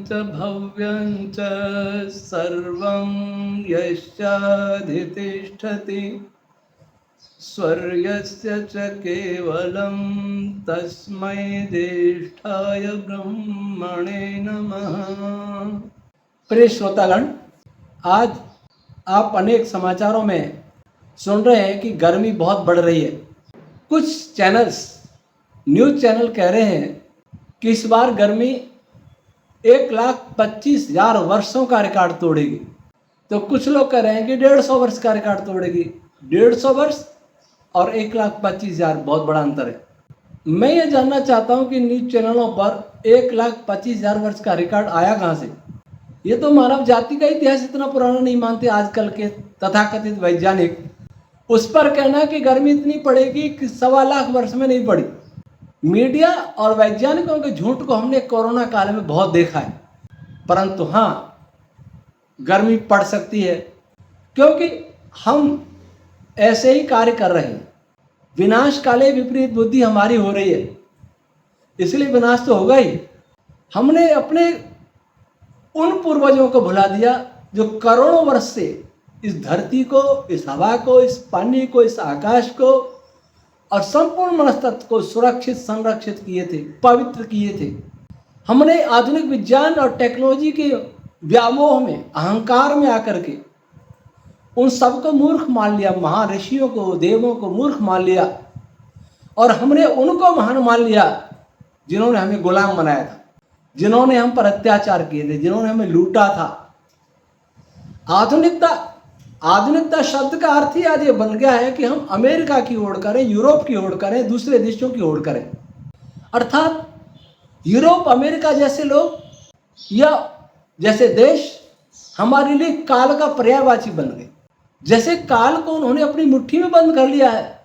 च भव्यं च सर्वं यश्चाधितिष्ठति स्वर्यस्य च केवलं तस्मै ज्येष्ठाय ब्रह्मणे नमः। प्रिय श्रोतागण, आज आप अनेक समाचारों में सुन रहे हैं कि गर्मी बहुत बढ़ रही है। कुछ चैनल्स, न्यूज़ चैनल कह रहे हैं कि इस बार गर्मी 1,25,000 वर्षों का रिकॉर्ड तोड़ेगी। तो कुछ लोग कह रहे हैं कि 150 वर्ष का रिकॉर्ड तोड़ेगी। 150 वर्ष और 1,25,000 बहुत बड़ा अंतर है। मैं ये जानना चाहता हूँ कि न्यूज़ चैनलों पर 1,25,000 वर्ष का रिकॉर्ड आया कहाँ से? ये तो मानव जाति का इतिहास इतना पुराना नहीं मानते आजकल के तथाकथित वैज्ञानिक। उस पर कहना कि गर्मी इतनी पड़ेगी कि 1.25 लाख वर्ष में नहीं पड़ी। मीडिया और वैज्ञानिकों के झूठ को हमने कोरोना काल में बहुत देखा है, परंतु हाँ, गर्मी पड़ सकती है क्योंकि हम ऐसे ही कार्य कर रहे हैं। विनाश काले विपरीत बुद्धि हमारी हो रही है, इसलिए विनाश तो होगा ही। हमने अपने उन पूर्वजों को भुला दिया जो करोड़ों वर्ष से इस धरती को, इस हवा को, इस पानी को, इस आकाश को और संपूर्ण मनस्तत्व को सुरक्षित, संरक्षित किए थे, पवित्र किए थे। हमने आधुनिक विज्ञान और टेक्नोलॉजी के व्यामोह में, अहंकार में आकर के उन सबको मूर्ख मान लिया। महान ऋषियों को, देवों को मूर्ख मान लिया और हमने उनको महान मान लिया जिन्होंने हमें गुलाम बनाया था, जिन्होंने हम पर अत्याचार किए थे, जिन्होंने हमें लूटा था। आधुनिकता शब्द का अर्थ ही आज ये बन गया है कि हम अमेरिका की ओर करें, यूरोप की ओर करें, दूसरे देशों की ओर करें। अर्थात यूरोप, अमेरिका जैसे लोग या जैसे देश हमारे लिए काल का पर्यायवाची बन गए। जैसे काल को उन्होंने अपनी मुट्ठी में बंद कर लिया है।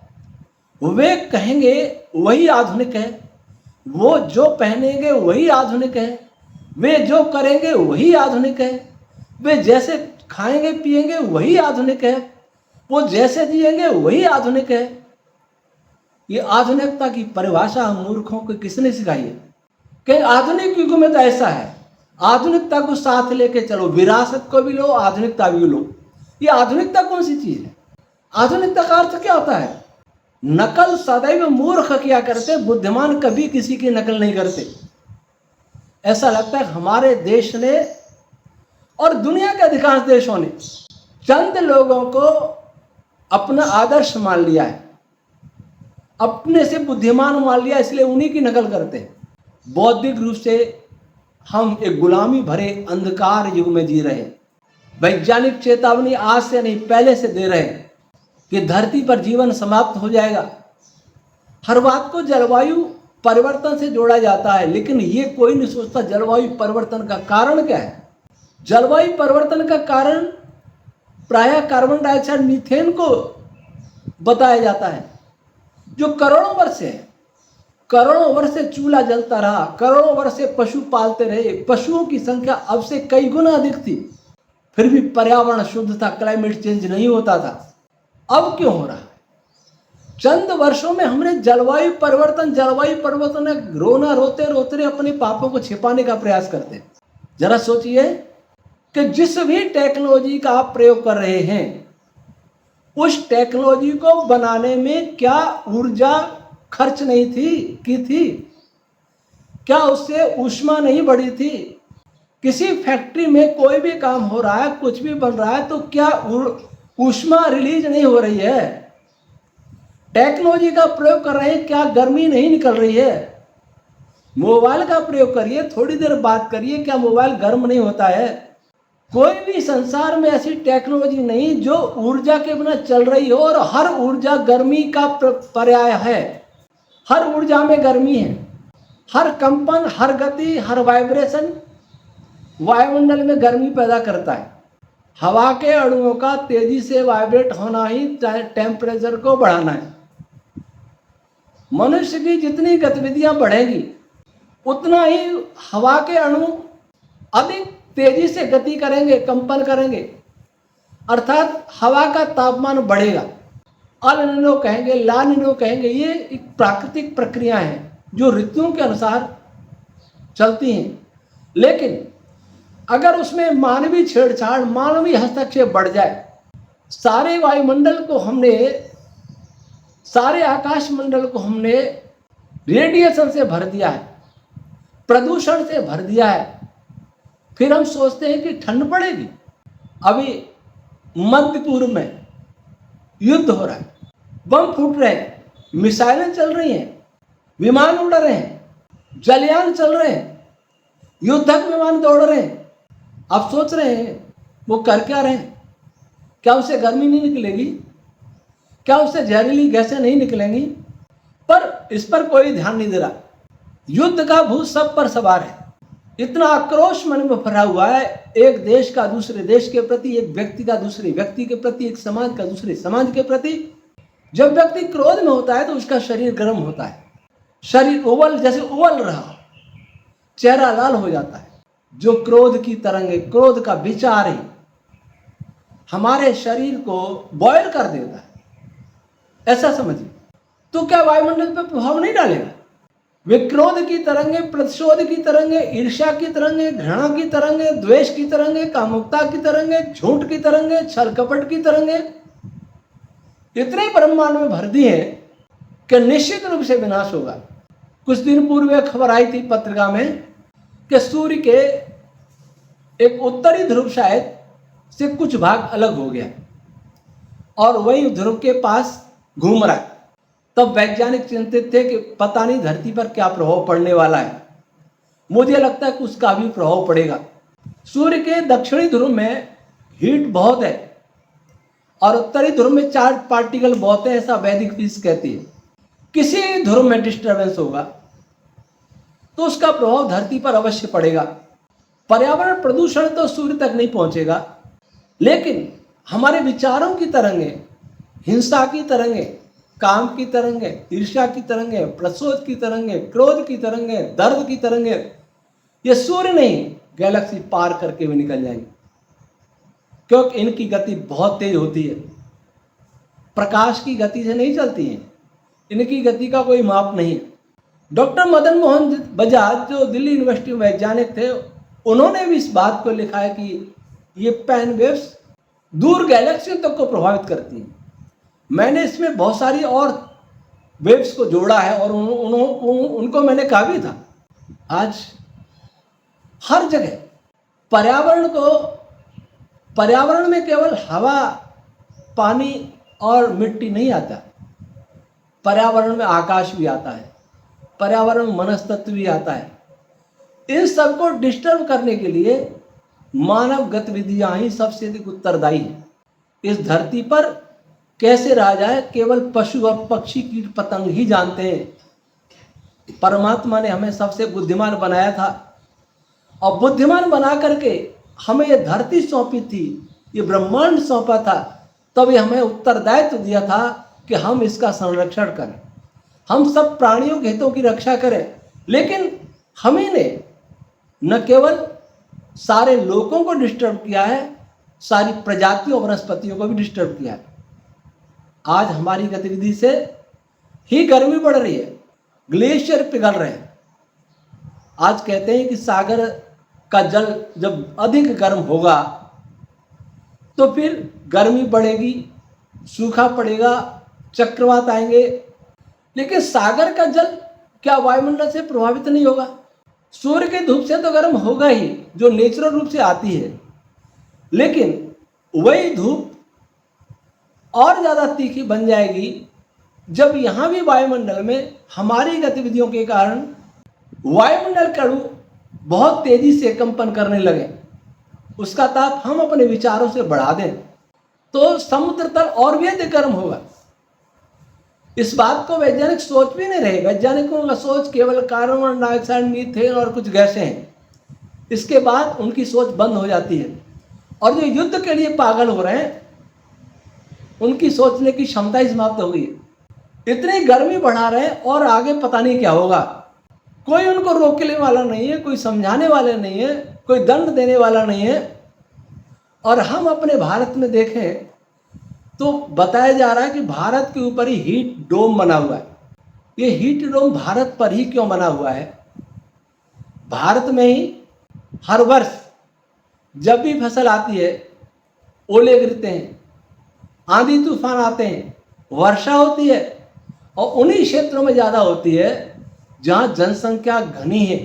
वे कहेंगे वही आधुनिक है, वो जो पहनेंगे वही आधुनिक है, वे जो करेंगे वही आधुनिक है, वे जैसे खाएंगे पिएंगे वही आधुनिक है, वो जैसे जिएंगे वही आधुनिक है। ये आधुनिकता की परिभाषा मूर्खों को किसने सिखाई है? कि आधुनिक युग में तो ऐसा है, आधुनिकता को साथ लेके चलो, विरासत को भी लो, आधुनिकता भी लो। ये आधुनिकता कौन सी चीज है? आधुनिकता का अर्थ क्या होता है? नकल सदैव मूर्ख किया करते, बुद्धिमान कभी किसी की नकल नहीं करते। ऐसा लगता है हमारे देश ने और दुनिया के अधिकांश देशों ने चंद लोगों को अपना आदर्श मान लिया है, अपने से बुद्धिमान मान लिया, इसलिए उन्हीं की नकल करते हैं। बौद्धिक रूप से हम एक गुलामी भरे अंधकार युग में जी रहे हैं। वैज्ञानिक चेतावनी आज से नहीं, पहले से दे रहे हैं कि धरती पर जीवन समाप्त हो जाएगा। हर बात को जलवायु परिवर्तन से जोड़ा जाता है, लेकिन ये कोई नहीं सोचता जलवायु परिवर्तन का कारण क्या है। जलवायु परिवर्तन का कारण प्रायः कार्बन डाइऑक्साइड, मीथेन को बताया जाता है, जो करोड़ों वर्ष है। करोड़ों वर्ष से चूल्हा जलता रहा, करोड़ों वर्ष से पशु पालते रहे, पशुओं की संख्या अब से कई गुना अधिक थी, फिर भी पर्यावरण शुद्ध था, क्लाइमेट चेंज नहीं होता था। अब क्यों हो रहा है? चंद वर्षों में हमने जलवायु परिवर्तन रोना रोते रोते अपने पापों को छिपाने का प्रयास करते हैं। जरा सोचिए कि जिस भी टेक्नोलॉजी का आप प्रयोग कर रहे हैं, उस टेक्नोलॉजी को बनाने में क्या ऊर्जा खर्च नहीं थी? क्या उससे ऊष्मा नहीं बढ़ी थी? किसी फैक्ट्री में कोई भी काम हो रहा है, कुछ भी बन रहा है, तो क्या ऊष्मा रिलीज नहीं हो रही है? टेक्नोलॉजी का प्रयोग कर रहे हैं, क्या गर्मी नहीं निकल रही है? मोबाइल का प्रयोग करिए, थोड़ी देर बात करिए, क्या मोबाइल गर्म नहीं होता है? कोई भी संसार में ऐसी टेक्नोलॉजी नहीं जो ऊर्जा के बिना चल रही हो, और हर ऊर्जा गर्मी का पर्याय है। हर ऊर्जा में गर्मी है। हर कंपन, हर गति, हर वाइब्रेशन वायुमंडल में गर्मी पैदा करता है। हवा के अणुओं का तेजी से वाइब्रेट होना ही टेम्परेचर को बढ़ाना है। मनुष्य की जितनी गतिविधियां बढ़ेगी, उतना ही हवा के अणु अधिक तेजी से गति करेंगे, कंपन करेंगे, अर्थात हवा का तापमान बढ़ेगा। अल नीनो कहेंगे, ला नीनो कहेंगे, ये एक प्राकृतिक प्रक्रिया है जो ऋतुओं के अनुसार चलती हैं। लेकिन अगर उसमें मानवीय छेड़छाड़, मानवीय हस्तक्षेप बढ़ जाए, सारे वायुमंडल को हमने, सारे आकाश मंडल को हमने रेडिएशन से भर दिया है, प्रदूषण से भर दिया है, फिर हम सोचते हैं कि ठंड पड़ेगी। अभी मध्य पूर्व में युद्ध हो रहा है, बम फूट रहे हैं, मिसाइलें चल रही हैं, विमान उड़ रहे हैं, जलयान चल रहे हैं, युद्धक विमान दौड़ रहे हैं। आप सोच रहे हैं वो कर क्या रहे हैं? क्या उससे गर्मी नहीं निकलेगी? क्या उससे जहरीली गैसें नहीं निकलेंगी? पर इस पर कोई ध्यान नहीं दे रहा। युद्ध का भूत सब पर सवार है। इतना आक्रोश मन में भरा हुआ है, एक देश का दूसरे देश के प्रति, एक व्यक्ति का दूसरे व्यक्ति के प्रति, एक समाज का दूसरे समाज के प्रति। जब व्यक्ति क्रोध में होता है तो उसका शरीर गर्म होता है, शरीर उबल, जैसे उबल रहा, चेहरा लाल हो जाता है। जो क्रोध की तरंगे, क्रोध का विचार ही हमारे शरीर को बॉयल कर देता है, ऐसा समझिए। तो क्या वायुमंडल पर प्रभाव नहीं डालेगा? वे क्रोध की तरंगे, प्रतिशोध की तरंगे, ईर्ष्या की तरंगे, घृणा की तरंगे, द्वेष की तरंगे, कामुकता की तरंगे, झूठ की तरंगे, छल कपट की तरंगे इतने ब्रह्मांड में भर दिए कि निश्चित रूप से विनाश होगा। कुछ दिन पूर्व एक खबर आई थी पत्रिका में कि सूर्य के एक उत्तरी ध्रुव शायद से कुछ भाग अलग हो गया और वही ध्रुव के पास घूम रहा है। तब वैज्ञानिक चिंतित थे कि पता नहीं धरती पर क्या प्रभाव पड़ने वाला है। मुझे लगता है कि उसका भी प्रभाव पड़ेगा। सूर्य के दक्षिणी ध्रुव में हीट बहुत है और उत्तरी ध्रुव में चार्ज पार्टिकल बहुत है, ऐसा वैदिक फिजिक्स कहती है। किसी ध्रुव में डिस्टर्बेंस होगा तो उसका प्रभाव धरती पर अवश्य पड़ेगा। पर्यावरण प्रदूषण तो सूर्य तक नहीं पहुंचेगा, लेकिन हमारे विचारों की तरंगे, हिंसा की तरंगे, काम की तरंगे, ईर्ष्या की तरंगे, प्रसोद की तरंगे, क्रोध की तरंगे, दर्द की तरंगे, ये सूर्य नहीं गैलेक्सी पार करके भी निकल जाएंगे, क्योंकि इनकी गति बहुत तेज होती है, प्रकाश की गति से नहीं चलती है, इनकी गति का कोई माप नहीं है। डॉक्टर मदन मोहन बजाज जो दिल्ली यूनिवर्सिटी में वैज्ञानिक थे, उन्होंने भी इस बात को लिखा है कि ये पैन वेव्स दूर गैलेक्सियों तक को प्रभावित करती हैं। मैंने इसमें बहुत सारी और वेव्स को जोड़ा है और उनको मैंने कहा भी था। आज हर जगह पर्यावरण में केवल हवा, पानी और मिट्टी नहीं आता, पर्यावरण में आकाश भी आता है, पर्यावरण में मनस्तत्व भी आता है। इन सबको डिस्टर्ब करने के लिए मानव गतिविधियां ही सबसे अधिक उत्तरदायी हैं। इस धरती पर कैसे रहा जाए केवल पशु और पक्षी, कीट पतंग ही जानते हैं। परमात्मा ने हमें सबसे बुद्धिमान बनाया था और बुद्धिमान बना करके हमें ये धरती सौंपी थी, ये ब्रह्मांड सौंपा था, तब ये हमें उत्तरदायित्व दिया था कि हम इसका संरक्षण करें, हम सब प्राणियों के हितों की रक्षा करें। लेकिन हम ही ने न केवल सारे लोगों को डिस्टर्ब किया है, सारी प्रजातियों वनस्पतियों को भी डिस्टर्ब किया है। आज हमारी गतिविधि से ही गर्मी बढ़ रही है, ग्लेशियर पिघल रहे हैं। आज कहते हैं कि सागर का जल जब अधिक गर्म होगा तो फिर गर्मी बढ़ेगी, सूखा पड़ेगा, चक्रवात आएंगे। लेकिन सागर का जल क्या वायुमंडल से प्रभावित नहीं होगा? सूर्य के धूप से तो गर्म होगा ही, जो नेचुरल रूप से आती है, लेकिन वही धूप और ज़्यादा तीखी बन जाएगी जब यहाँ भी वायुमंडल में हमारी गतिविधियों के कारण वायुमंडल के अणु बहुत तेजी से कंपन करने लगे, उसका ताप हम अपने विचारों से बढ़ा दें तो समुद्र तल और भी अधिक गर्म होगा। इस बात को वैज्ञानिक सोच भी नहीं रहे। वैज्ञानिकों का सोच केवल कार्बन डाइऑक्साइड, मीथेन और कुछ गैसें हैं, इसके बाद उनकी सोच बंद हो जाती है। और जो युद्ध के लिए पागल हो रहे हैं उनकी सोचने की क्षमता ही समाप्त हो गई। इतनी गर्मी बढ़ा रहे हैं और आगे पता नहीं क्या होगा। कोई उनको रोकने वाला नहीं है, कोई समझाने वाले नहीं है, कोई दंड देने वाला नहीं है। और हम अपने भारत में देखें तो बताया जा रहा है कि भारत के ऊपर ही हीट डोम बना हुआ है। ये हीट डोम भारत पर ही क्यों बना हुआ है? भारत में ही हर वर्ष जब भी फसल आती है ओले गिरते हैं, आंधी तूफान आते हैं, वर्षा होती है, और उन्हीं क्षेत्रों में ज़्यादा होती है जहाँ जनसंख्या घनी है,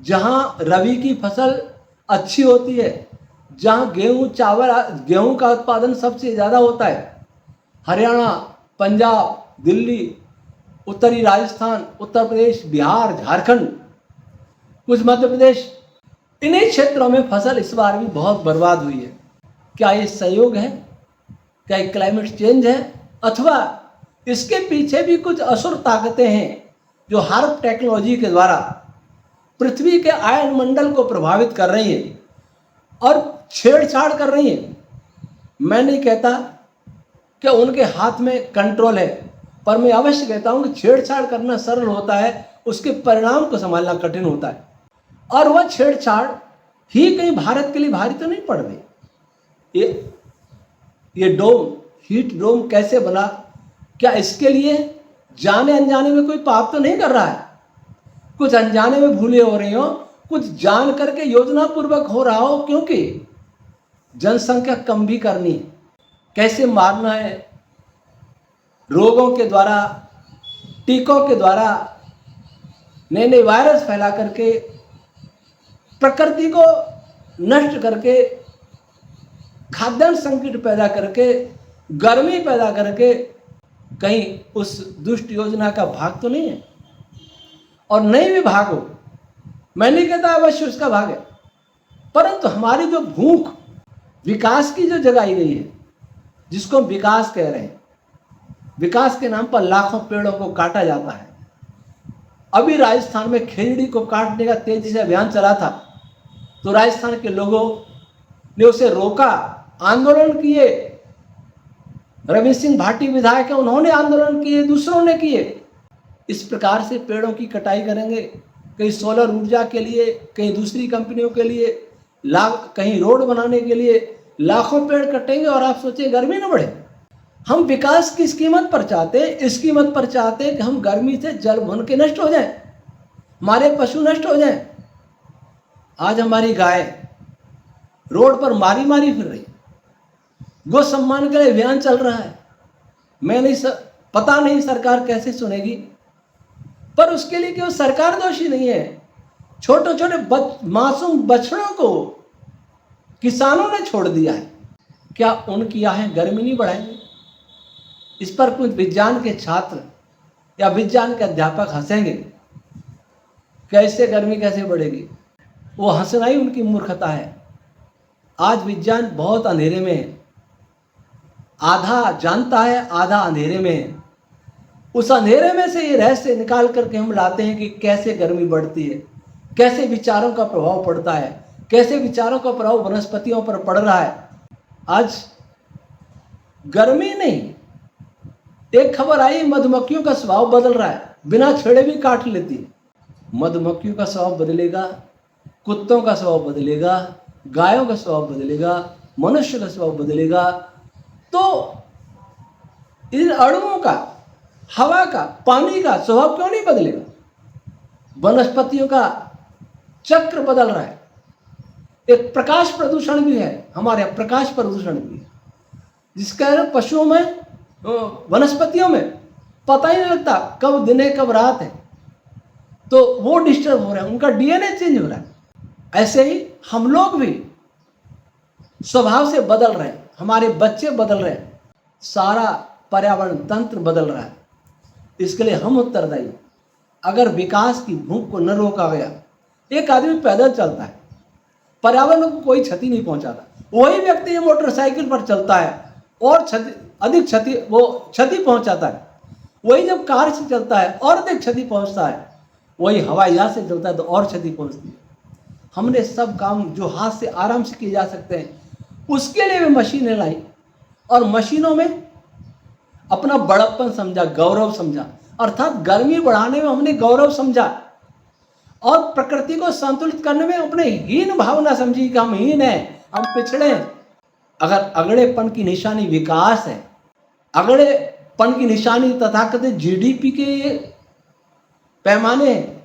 जहाँ रबी की फसल अच्छी होती है, जहाँ गेहूँ का उत्पादन सबसे ज़्यादा होता है। हरियाणा, पंजाब, दिल्ली, उत्तरी राजस्थान, उत्तर प्रदेश, बिहार, झारखंड, कुछ मध्य प्रदेश, इन्हीं क्षेत्रों में फसल इस बार भी बहुत बर्बाद हुई है। क्या ये संयोग है? क्या ये क्लाइमेट चेंज है? अथवा इसके पीछे भी कुछ असुर ताकतें हैं जो हार्प टेक्नोलॉजी के द्वारा पृथ्वी के आयन मंडल को प्रभावित कर रही हैं और छेड़छाड़ कर रही हैं। मैं नहीं कहता कि उनके हाथ में कंट्रोल है, पर मैं अवश्य कहता हूं कि छेड़छाड़ करना सरल होता है, उसके परिणाम को संभालना कठिन होता है। और वह छेड़छाड़ ही कहीं भारत के लिए भारी तो नहीं पड़ रही। ये डोम, हीट डोम कैसे बना? क्या इसके लिए जाने अनजाने में कोई पाप तो नहीं कर रहा है? कुछ अनजाने में भूले हो रही हो, कुछ जान करके योजना पूर्वक हो रहा हो, क्योंकि जनसंख्या कम भी करनी है। कैसे मारना है? रोगों के द्वारा, टीकों के द्वारा, नए नए वायरस फैला करके, प्रकृति को नष्ट करके, खाद्यान्न संकट पैदा करके, गर्मी पैदा करके, कहीं उस दुष्ट योजना का भाग तो नहीं है? और नहीं भी भाग हो, मैं नहीं कहता अवश्य उसका भाग है, परंतु हमारी जो भूख विकास की जो जगाई गई है, जिसको हम विकास कह रहे हैं, विकास के नाम पर लाखों पेड़ों को काटा जाता है। अभी राजस्थान में खेजड़ी को काटने का तेजी से अभियान चला था, तो राजस्थान के लोगों ने उसे रोका, आंदोलन किए। रवि सिंह भाटी विधायक है, उन्होंने आंदोलन किए, दूसरों ने किए। इस प्रकार से पेड़ों की कटाई करेंगे, कहीं सोलर ऊर्जा के लिए, कहीं दूसरी कंपनियों के लिए, कहीं रोड बनाने के लिए लाखों पेड़ कटेंगे, और आप सोचिए गर्मी न बढ़े। हम विकास किस कीमत पर चाहते हैं? इस कीमत पर चाहते हैं कि हम गर्मी से जल भुन के नष्ट हो जाएं, हमारे पशु नष्ट हो जाएं। आज हमारी गाय रोड पर मारी मारी फिर रही, गो सम्मान के लिए अभियान चल रहा है। पता नहीं सरकार कैसे सुनेगी, पर उसके लिए क्यों सरकार दोषी नहीं है? छोटे छोटे मासूम बछड़ों को किसानों ने छोड़ दिया है। क्या उनकी आहें गर्मी नहीं बढ़ाएंगे? इस पर कुछ विज्ञान के छात्र या विज्ञान के अध्यापक हंसेंगे, कैसे गर्मी कैसे बढ़ेगी? वो हंसना ही उनकी मूर्खता है। आज विज्ञान बहुत अंधेरे में है, आधा जानता है, आधा अंधेरे में है। उस अंधेरे में से ये रहस्य निकाल करके हम लाते हैं कि कैसे गर्मी बढ़ती है, कैसे विचारों का प्रभाव पड़ता है, कैसे विचारों का प्रभाव वनस्पतियों पर पड़ रहा है। आज गर्मी नहीं, एक खबर आई, मधुमक्खियों का स्वभाव बदल रहा है, बिना छेड़े भी काट लेती है। मधुमक्खियों का स्वभाव बदलेगा, कुत्तों का स्वभाव बदलेगा, गायों का स्वभाव बदलेगा, मनुष्य का स्वभाव बदलेगा, तो इन अणुओं का, हवा का, पानी का स्वभाव क्यों नहीं बदलेगा? वनस्पतियों का चक्र बदल रहा है। एक प्रकाश प्रदूषण भी है हमारे यहाँ, प्रकाश प्रदूषण भी है, जिसके कारण पशुओं में, वनस्पतियों में पता ही नहीं लगता कब दिन है कब रात है, तो वो डिस्टर्ब हो रहा है, उनका डीएनए चेंज हो रहा है। ऐसे ही हम लोग भी स्वभाव से बदल रहे हैं, हमारे बच्चे बदल रहे हैं, सारा पर्यावरण तंत्र बदल रहा है। इसके लिए हम उत्तरदायी। अगर विकास की भूख को न रोका गया, एक आदमी पैदल चलता है, पर्यावरण को कोई क्षति नहीं पहुंचाता, वही व्यक्ति मोटरसाइकिल पर चलता है और अधिक क्षति पहुंचाता है। वही जब कार से चलता है और अधिक क्षति पहुंचता है, वही हवाई जहाज से चलता है तो और क्षति पहुंचती है। हमने सब काम जो हाथ से आराम से किए जा सकते हैं, उसके लिए भी मशीनें लाई, और मशीनों में अपना बड़प्पन समझा, गौरव समझा, अर्थात गर्मी बढ़ाने में हमने गौरव समझा, और प्रकृति को संतुलित करने में अपने हीन भावना समझी कि हम हीन हैं, हम पिछड़े हैं। अगर अगड़ेपन की निशानी विकास है, अगड़ेपन की निशानी तथाकथित जीडीपी के पैमाने हैं,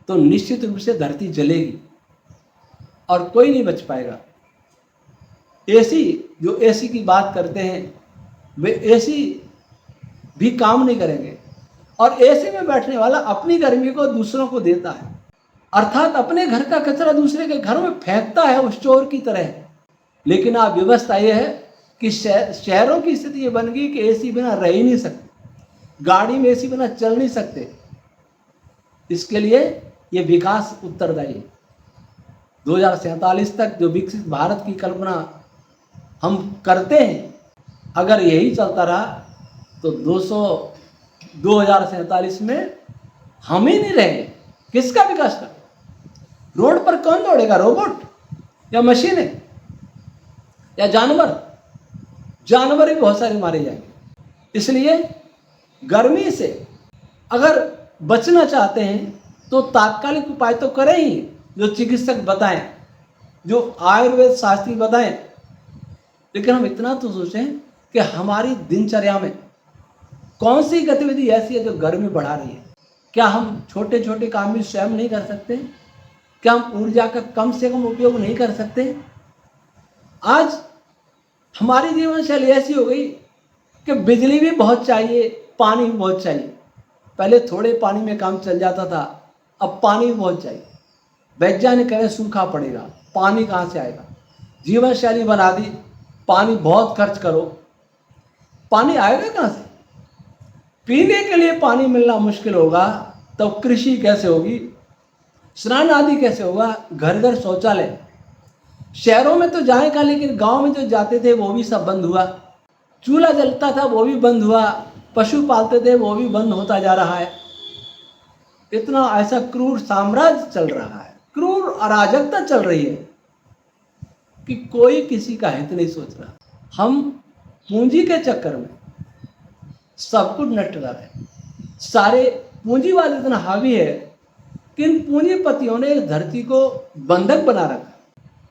तो निश्चित रूप से धरती जलेगी। और कोई नहीं बच पाएगा। एसी, जो एसी की बात करते हैं, वे एसी भी काम नहीं करेंगे। और एसी में बैठने वाला अपनी गर्मी को दूसरों को देता है, अर्थात अपने घर का कचरा दूसरे के घर में फेंकता है, उस चोर की तरह। लेकिन अब व्यवस्था यह है कि शहरों की स्थिति ये बन गई कि एसी बिना रह ही नहीं सकते, गाड़ी में एसी बिना चल नहीं सकते। इसके लिए ये विकास उत्तरदायी है। 2047 तक जो विकसित भारत की कल्पना हम करते हैं, अगर यही चलता रहा तो 2047 में हम ही नहीं रहेंगे। किसका विकास कर? रोड पर कौन दौड़ेगा? रोबोट या मशीनें या जानवर? जानवर भी बहुत सारे मारे जाएंगे। इसलिए गर्मी से अगर बचना चाहते हैं तो तात्कालिक उपाय तो करें ही, जो चिकित्सक बताएं, जो आयुर्वेद शास्त्री बताएं। लेकिन हम इतना तो सोचें कि हमारी दिनचर्या में कौन सी गतिविधि ऐसी है जो गर्मी बढ़ा रही है? क्या हम छोटे छोटे काम भी स्वयं नहीं कर सकते? क्या हम ऊर्जा का कम से कम उपयोग नहीं कर सकते? आज हमारी जीवन शैली ऐसी हो गई कि बिजली भी बहुत चाहिए, पानी भी बहुत चाहिए। पहले थोड़े पानी में काम चल जाता था, अब पानी भी बहुत चाहिए। वैज्ञानिक कहें सूखा पड़ेगा, पानी कहाँ से आएगा? जीवन शैली बना दी, पानी बहुत खर्च करो, पानी आएगा कहाँ से? पीने के लिए पानी मिलना मुश्किल होगा, तो कृषि कैसे होगी? स्नान आदि कैसे होगा? घर घर शौचालय। शहरों में तो जाएगा, लेकिन गांव में जो जाते थे वो भी सब बंद हुआ। चूल्हा जलता था वो भी बंद हुआ, पशु पालते थे वो भी बंद होता जा रहा है। इतना ऐसा क्रूर साम्राज्य चल रहा है, क्रूर अराजकता चल रही है कि कोई किसी का हित नहीं सोच रहा। हम पूंजी के चक्कर में सब कुछ नष्ट कर रहे हैं। सारे पूंजीवाद इतना हावी है कि इन पूंजीपतियों ने इस धरती को बंधक बना रखा।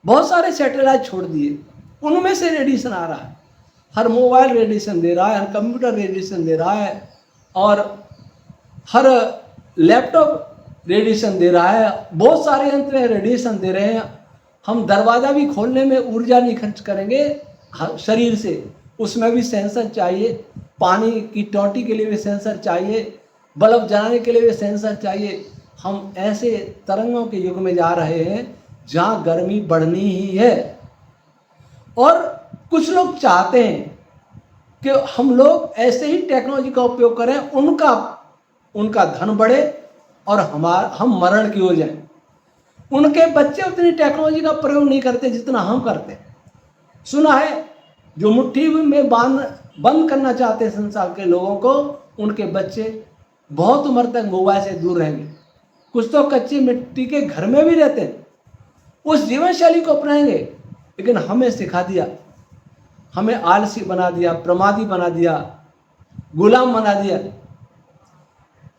बहुत सारे सैटेलाइट छोड़ दिए, उनमें से रेडिएशन आ रहा है। हर मोबाइल रेडिएशन दे रहा है, हर कंप्यूटर रेडिएशन दे रहा है, और हर लैपटॉप रेडिएशन दे रहा है। बहुत सारे यंत्र रेडिएशन दे रहे हैं। हम दरवाज़ा भी खोलने में ऊर्जा नहीं खर्च करेंगे शरीर से, उसमें भी सेंसर चाहिए। पानी की टोंटी के लिए भी सेंसर चाहिए, बल्ब जलाने के लिए भी सेंसर चाहिए। हम ऐसे तरंगों के युग में जा रहे हैं जहाँ गर्मी बढ़नी ही है। और कुछ लोग चाहते हैं कि हम लोग ऐसे ही टेक्नोलॉजी का उपयोग करें, उनका धन बढ़े और हम मरण की हो जाएं। उनके बच्चे उतनी टेक्नोलॉजी का प्रयोग नहीं करते जितना हम करते। सुना है जो मुट्ठी में बंद करना चाहते हैं संसार के लोगों को, उनके बच्चे बहुत उम्र तक मोबाइल से दूर रहेंगे। कुछ तो कच्ची मिट्टी के घर में भी रहते हैं, उस जीवन शैली को अपनाएंगे। लेकिन हमें सिखा दिया, हमें आलसी बना दिया, प्रमादी बना दिया, गुलाम बना दिया।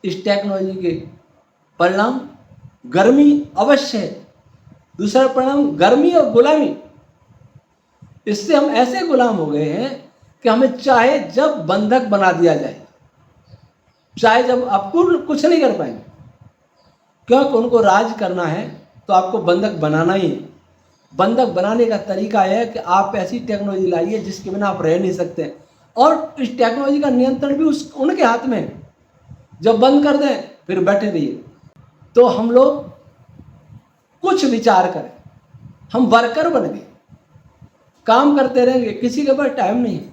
इस टेक्नोलॉजी के परिणाम गर्मी अवश्य है। दूसरा परिणाम गर्मी और गुलामी। इससे हम ऐसे गुलाम हो गए हैं कि हमें चाहे जब बंधक बना दिया जाए, चाहे जब आपको कुछ नहीं कर पाएंगे, क्योंकि उनको राज करना है तो आपको बंधक बनाना ही है। बंधक बनाने का तरीका है कि आप ऐसी टेक्नोलॉजी लाइए जिसके बिना आप रह नहीं सकते, और इस टेक्नोलॉजी का नियंत्रण भी उनके हाथ में है। जब बंद कर दें फिर बैठे रहिए। तो हम लोग कुछ विचार करें। हम वर्कर बन गए, काम करते रहेंगे, किसी के पास टाइम नहीं है।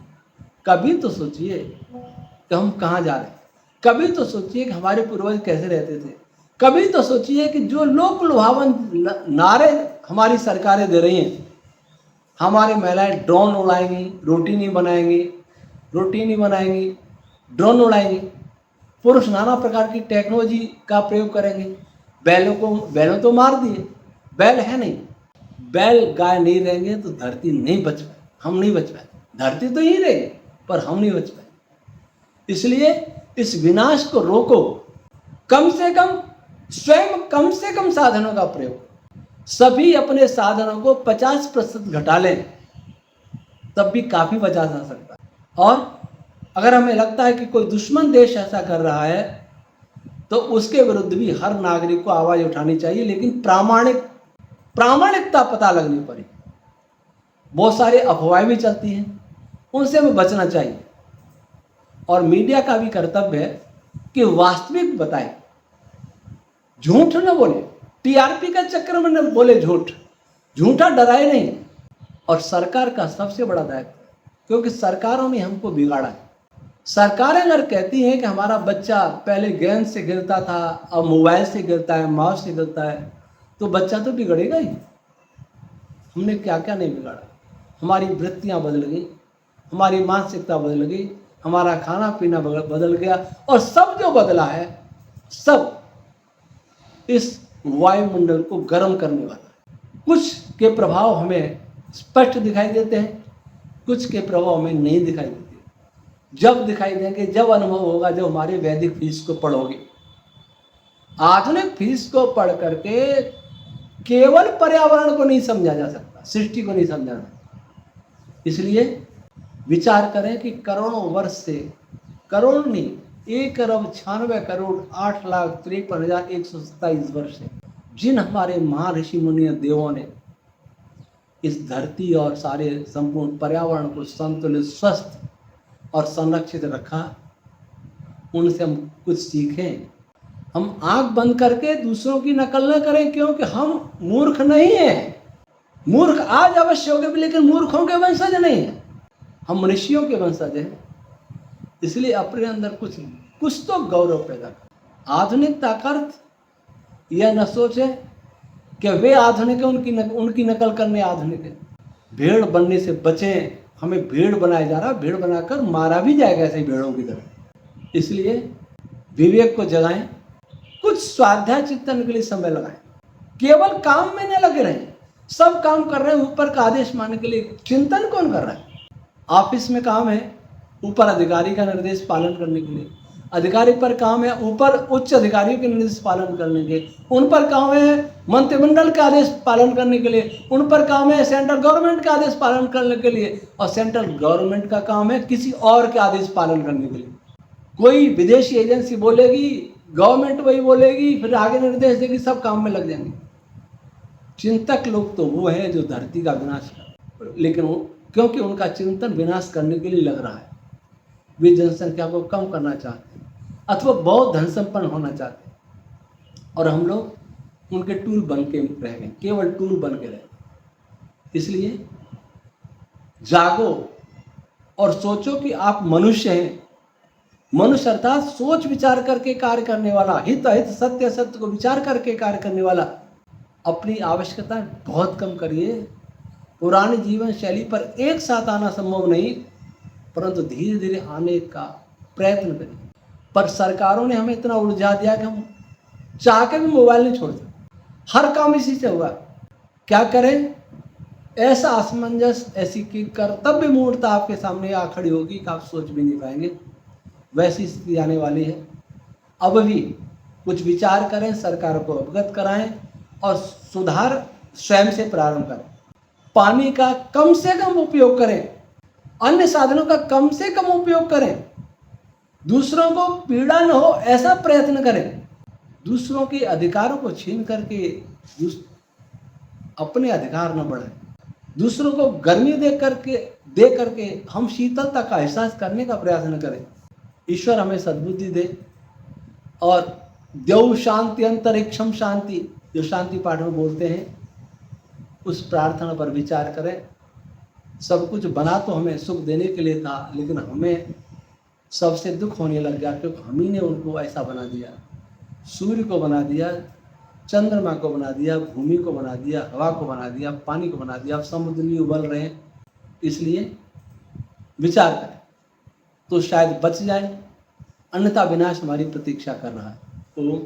कभी तो सोचिए कि हम कहाँ जा रहे हैं। कभी तो सोचिए कि हमारे पूर्वज कैसे रहते थे। कभी तो सोचिए कि जो लोक लुभावन नारे हमारी सरकारें दे रही हैं, हमारे महिलाएं ड्रोन उड़ाएंगी, रोटी नहीं बनाएंगी, ड्रोन उड़ाएंगी। पुरुष नाना प्रकार की टेक्नोलॉजी का प्रयोग करेंगे। बैलों तो मार दिए, बैल है नहीं। बैल गाय नहीं रहेंगे तो धरती नहीं बच पाए, हम नहीं बच पाए। धरती तो ही रहेगी पर हम नहीं बच पाए। इसलिए इस विनाश को रोको। कम से कम स्वयं कम से कम साधनों का प्रयोग। सभी अपने साधनों को 50% घटा लें, तब भी काफी बचा जा सकता है। और अगर हमें लगता है कि कोई दुश्मन देश ऐसा कर रहा है तो उसके विरुद्ध भी हर नागरिक को आवाज उठानी चाहिए, लेकिन प्रामाणिक प्रामाणिकता पता लगनी पड़ी। बहुत सारे अफवाहें भी चलती हैं, उनसे हमें बचना चाहिए। और मीडिया का भी कर्तव्य है कि वास्तविक बताए, झूठ न बोले, टीआरपी का चक्कर में न बोले झूठा डराए नहीं। और सरकार का सबसे बड़ा दायित्व है, क्योंकि सरकारों ने हमको बिगाड़ा है। सरकारें अगर कहती हैं कि हमारा बच्चा पहले गेंद से गिरता था, अब मोबाइल से गिरता है, माउस से गिरता है, तो बच्चा तो बिगड़ेगा ही। हमने क्या क्या नहीं बिगाड़ा। हमारी वृत्तियां बदल गई, हमारी मानसिकता बदल गई, हमारा खाना पीना बदल गया, और सब जो बदला है सब इस वायुमंडल को गर्म करने वाला है। कुछ के प्रभाव हमें स्पष्ट दिखाई देते हैं, कुछ के प्रभाव हमें नहीं दिखाई देते। जब दिखाई देंगे, जब अनुभव होगा, जब हमारे वैदिक फीस को पढ़ोगे। आधुनिक फीस को पढ़ करके केवल पर्यावरण को नहीं समझा जा सकता, सृष्टि को नहीं समझा जा सकता। इसलिए विचार करें कि करोड़ों वर्ष से, करोड़ नहीं, 1,96,8,53,127 वर्ष से जिन हमारे महर्षि मुनि देवों ने इस धरती और सारे संपूर्ण पर्यावरण को संतुलित, स्वस्थ और संरक्षित रखा, उनसे हम कुछ सीखें। हम आंख बंद करके दूसरों की नकल न करें, क्योंकि हम मूर्ख नहीं हैं। मूर्ख आज अवश्य होंगे, लेकिन मूर्खों के वंशज नहीं हैं, हम मनुष्यों के वंशज हैं। इसलिए अपने अंदर कुछ तो गौरव पैदा कर। आधुनिकता का अर्थ यह न सोचे कि वे आधुनिक है, उनकी नकल करने आधुनिक है। भेड़ बनने से बचें। हमें भेड़ बनाया जा रहा, भेड़ बनाकर मारा भी जाएगा ऐसे भेड़ों की तरह। इसलिए विवेक को जगाएं, कुछ स्वाध्याय चिंतन के लिए समय लगाएं। केवल काम में न लगे रहें। सब काम कर रहे हैं ऊपर का आदेश मानने के लिए, चिंतन कौन कर रहा है? ऑफिस में काम है ऊपर अधिकारी का निर्देश पालन करने के लिए, अधिकारी पर काम है ऊपर उच्च अधिकारियों के निर्देश पालन करने के, उन पर काम है मंत्रिमंडल के आदेश पालन करने के लिए, उन पर काम है सेंट्रल गवर्नमेंट के आदेश पालन करने के लिए, और सेंट्रल गवर्नमेंट का काम है किसी और के आदेश पालन करने के लिए। कोई विदेशी एजेंसी बोलेगी, गवर्नमेंट वही बोलेगी, फिर आगे निर्देश देगी, सब काम में लग जाएंगे। चिंतक लोग तो वो है जो धरती का विनाश कर, लेकिन वो क्योंकि उनका चिंतन विनाश करने के लिए लग रहा है, वे जनसंख्या को कम करना चाहते हैं अथवा बहुत धन संपन्न होना चाहते हैं, और हम लोग उनके टूल बन के रह गए, केवल टूल बन के रह गए। इसलिए जागो और सोचो कि आप मनुष्य हैं। मनुष्य अर्थात सोच विचार करके कार्य करने वाला, हित अहित सत्य असत्य को विचार करके कार्य करने वाला। अपनी आवश्यकता बहुत कम करिए। पुरानी जीवन शैली पर एक साथ आना संभव नहीं, परंतु धीरे धीरे आने का प्रयत्न करिए। पर सरकारों ने हमें इतना उलझा दिया कि हम चाह के भी मोबाइल नहीं छोड़ सकते। हर काम इसी से हुआ। क्या करें? ऐसा असमंजस, ऐसी की कर्तव्य मूर्ता आपके सामने आ खड़ी होगी कि आप सोच भी नहीं पाएंगे। वैसी स्थिति आने वाली है। अब भी कुछ विचार करें, सरकार को अवगत कराएं और सुधार स्वयं से प्रारंभ करें। पानी का कम से कम उपयोग करें, अन्य साधनों का कम से कम उपयोग करें, दूसरों को पीड़ा न हो ऐसा प्रयत्न करें। दूसरों के अधिकारों को छीन करके अपने अधिकार न बढ़ाएं। दूसरों को गर्मी दे करके हम शीतलता का एहसास करने का प्रयास न करें। ईश्वर हमें सद्बुद्धि दे और देव शांति अंतरिक्षम शांति, जो शांति पाठ में बोलते हैं, उस प्रार्थना पर विचार करें। सब कुछ बना तो हमें सुख देने के लिए था, लेकिन हमें सबसे दुख होने लग गया क्योंकि हम ही ने उनको ऐसा बना दिया। सूर्य को बना दिया, चंद्रमा को बना दिया, भूमि को बना दिया, हवा को बना दिया, पानी को बना दिया, अब समुद्र भी उबल रहे हैं। इसलिए विचार करें तो शायद बच जाए, अन्यथा विनाश हमारी प्रतीक्षा कर रहा है। ओम